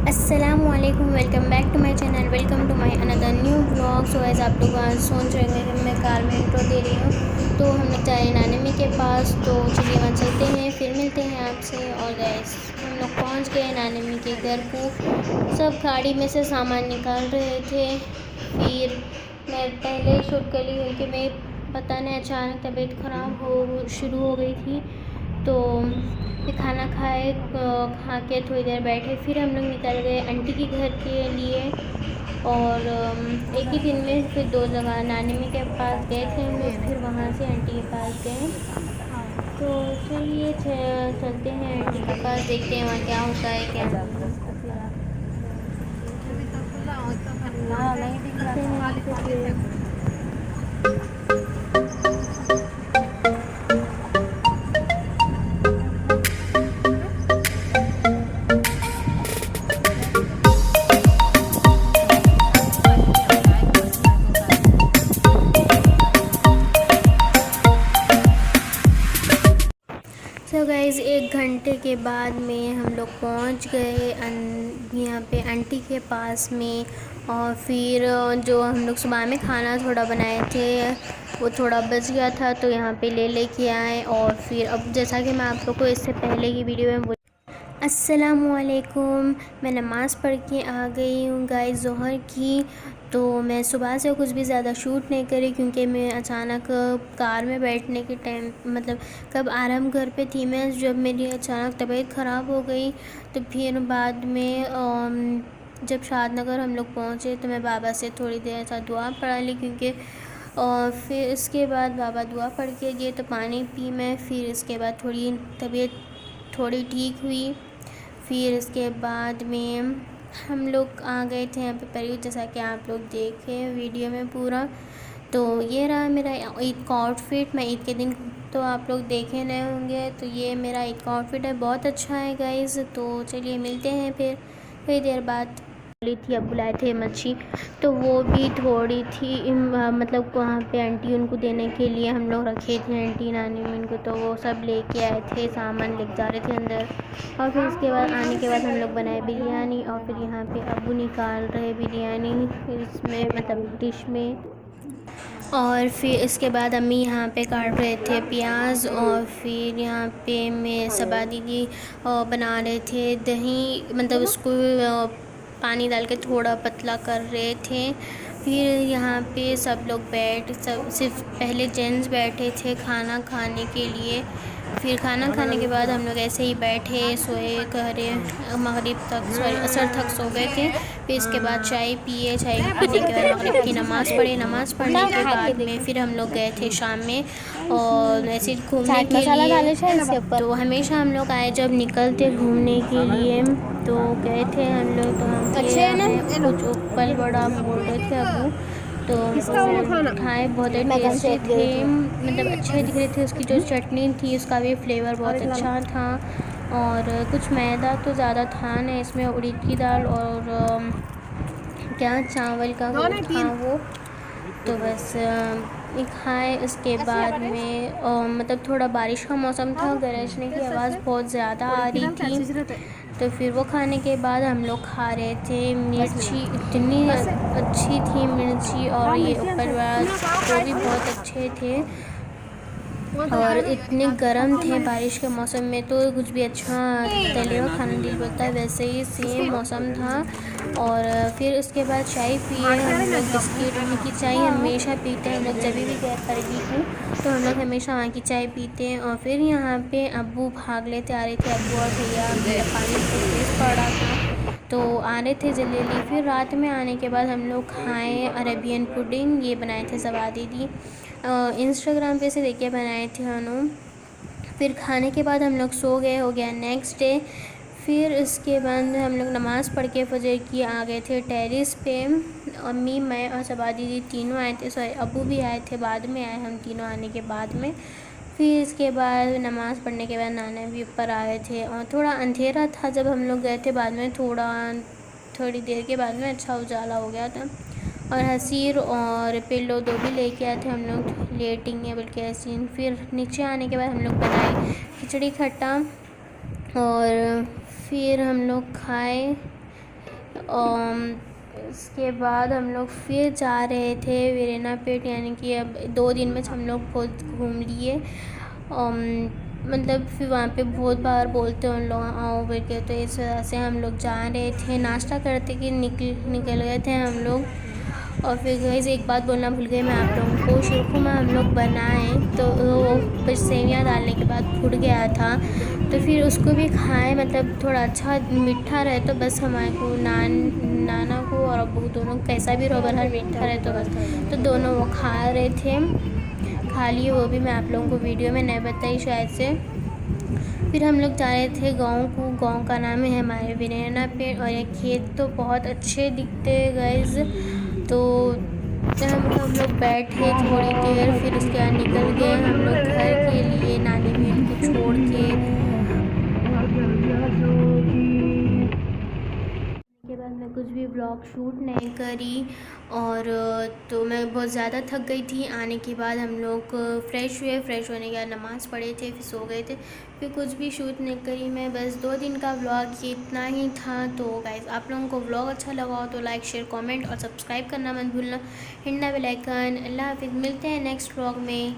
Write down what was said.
अस्सलामुअलैकुम, welcome back to my channel, welcome to my another new blog. So as आप लोग आज सोच रहे हैं कि मैं कार में इंट्रो दे रही हूँ, तो हम लोग जा रहे हैं नानी के पास। तो चलिए वहाँ चलते हैं, फिर मिलते हैं आपसे। और गैस हम लोग पहुँच गए नानी के घर को। सब गाड़ी में से सामान निकाल रहे थे। फिर मैं पहले ही शूट कर ली क्योंकि मैं पता नहीं अचानक तबीयत ख़राब शुरू हो गई थी। तो फिर खाना खा के थोड़ी देर बैठे, फिर हम लोग निकल गए आंटी के घर के लिए। और एक ही दिन में फिर 2 जगह नानी मी के पास गए थे हम लोग, फिर वहाँ से आंटी के पास गए। तो चलिए चलते हैं आंटी के पास, देखते हैं वहाँ क्या होता है क्या नहीं। सो गाइज़ 1 घंटे के बाद में हम लोग पहुंच गए यहाँ पे आंटी के पास में। और फिर जो हम लोग सुबह में खाना थोड़ा बनाए थे वो थोड़ा बच गया था, तो यहाँ पे लेके आए। और फिर अब जैसा कि मैं आप लोग को इससे पहले की वीडियो में अस्सलामुअलैकुम, मैं नमाज़ पढ़ के आ गई हूँ गाइस ज़ोहर की। तो मैं सुबह से कुछ भी ज़्यादा शूट नहीं करी क्योंकि मैं अचानक कार में बैठने के टाइम मतलब कब आराम घर पे थी मैं, जब मेरी अचानक तबीयत ख़राब हो गई। तो फिर बाद में जब शादनगर हम लोग पहुँचे तो मैं बाबा से थोड़ी देर ऐसा दुआ पढ़ा ली क्योंकि और फिर इसके बाद बाबा दुआ पढ़ के गए तो पानी पी मैं। फिर इसके बाद थोड़ी तबीयत थोड़ी ठीक हुई। फिर इसके बाद में हम लोग आ गए थे यहाँ पे परी, जैसा कि आप लोग देखे वीडियो में पूरा। तो ये रहा मेरा ईद का आउटफिट। मैं ईद के दिन तो आप लोग देखे नहीं होंगे, तो ये मेरा ईद का आउटफिट है, बहुत अच्छा है गाइज़। तो चलिए मिलते हैं फिर थोड़ी देर बाद। बोली थी अब बुलाए थे मच्छी, तो वो भी थोड़ी थी मतलब वहाँ पे आंटी उनको देने के लिए हम लोग रखे थे आंटी नानी में उनको, तो वो सब लेके आए थे, सामान लेके जा रहे थे अंदर। और फिर उसके बाद आने के बाद हम लोग बनाए बिरयानी। और फिर यहाँ पे अबू निकाल रहे बिरयानी इसमें मतलब डिश में। और फिर इसके बाद अम्मी यहाँ पे काट रहे थे प्याज। और फिर यहाँ पे मैं सबा दीदी बना रहे थे दही, मतलब उसको पानी डाल के थोड़ा पतला कर रहे थे। फिर यहाँ पे सब लोग सिर्फ पहले जेंट्स बैठे थे खाना खाने के लिए। फिर खाना खाने के बाद हम लोग ऐसे ही बैठे सोए करे मगरिब तक, सॉरी असर तक सो गए थे। फिर इसके बाद चाय पिए, चाय पीने के बाद मगरिब की नमाज़ पढ़े। नमाज़ पढ़ने के बाद में फिर हम लोग गए थे शाम में और ऐसे घूमने के लिए। तो हमेशा हम लोग आए जब निकलते घूमने के लिए तो गए थे हम लोग। तो हम कुछ उपल बड़ा बोल रहे थे अबू, तो खाए, बहुत टेस्टी थे, मतलब अच्छे दिख रहे थे। उसकी जो चटनी थी उसका भी फ्लेवर बहुत अच्छा था। और कुछ मैदा तो ज़्यादा था नहीं इसमें, उड़द की दाल और क्या चावल का था वो। तो बस ये खाए। उसके बाद में मतलब थोड़ा बारिश का मौसम था, गरजने की आवाज़ बहुत ज़्यादा आ रही थी। तो फिर वो खाने के बाद हम लोग खा रहे थे। मिर्ची इतनी अच्छी थी मिर्ची, और ये ऊपर वो भी बहुत अच्छे थे और इतने गर्म थे। बारिश के मौसम में तो कुछ भी अच्छा तले हुआ खाना दिल बोलता है, वैसे ही सेम मौसम था। और फिर उसके बाद चाय पिए हम लोग, बिस्किट की चाय हमेशा पीते हैं हम लोग, जब भी गए परगी को तो हम लोग हमेशा वहाँ की चाय पीते हैं। और फिर यहाँ पे अब्बू भाग लेते आ रहे थे, अब्बू और भैया, मेरा पानी तेज़ पड़ रहा था तो आ रहे थे जल्दी। फिर रात में आने के बाद हम लोग खाएँ अरेबियन पुडिंग, ये बनाए थे सबा दीदी, इंस्टाग्राम पे से देख के बनाए थे उन्होंने। फिर खाने के बाद हम लोग सो गए, हो गया नेक्स्ट डे। फिर उसके बाद हम लोग नमाज़ पढ़ के फजर की आ गए थे टेरेस पे। अम्मी, मैं और सबा दीदी तीनों आए थे, सॉरी अबू भी आए थे, बाद में आए हम तीनों आने के बाद में। फिर इसके बाद नमाज़ पढ़ने के बाद नाना भी ऊपर आए थे और थोड़ा अंधेरा था जब हम लोग गए थे, बाद में थोड़ी देर के बाद में अच्छा उजाला हो गया था। और हसीर और पिल्लो 2 भी लेके आए थे हम लोग, लेटेंगे बल्कि हसीन। फिर नीचे आने के बाद हम लोग बनाए खिचड़ी खट्टा और फिर हम लोग खाए। उसके बाद हम लोग फिर जा रहे थे वीरेना पेट, यानी कि अब 2 दिन में हम लोग बहुत घूम लिए। मतलब फिर वहाँ पे बहुत बार बोलते हैं उन लोग आओ बोल के, तो इस वजह से हम लोग जा रहे थे। नाश्ता करते कि निकल गए थे हम लोग। और फिर गाइस एक बात बोलना भूल गई मैं आप लोगों को, शीरखुरमा हम लोग बनाए तो वो बस सेवियाँ डालने के बाद फूट गया था, तो फिर उसको भी खाएं। मतलब थोड़ा अच्छा मीठा रहे तो बस हमारे को नाना को और अब्बू दोनों कैसा भी रहो बरहर मीठा रहे तो बस, तो दोनों वो खा रहे थे। खा लिए वो भी, मैं आप लोगों को वीडियो में नहीं बताई शायद से। फिर हम लोग जा रहे थे गाँव का नाम है हमारे वीरेना पेड़, और ये खेत तो बहुत अच्छे दिखते हैं गाइस। तो हम लोग बैठे थोड़ी देर, फिर उसके बाद निकल गए हम लोग घर के लिए नानी बहन को छोड़ के बाद मैं कुछ भी ब्लॉग शूट नहीं करी। और तो मैं बहुत ज़्यादा थक गई थी। आने के बाद हम लोग फ्रेश हुए, फ्रेश होने के बाद नमाज़ पढ़े थे, फिर सो गए थे। फिर कुछ भी शूट नहीं करी मैं, बस 2 दिन का ब्लॉग ये इतना ही था। तो गाइस आप लोगों को ब्लॉग अच्छा लगा हो तो लाइक शेयर कमेंट और सब्सक्राइब करना मत भूलना, हिंडा बेल आइकन। अल्लाह हाफिज़, मिलते हैं नेक्स्ट ब्लॉग में।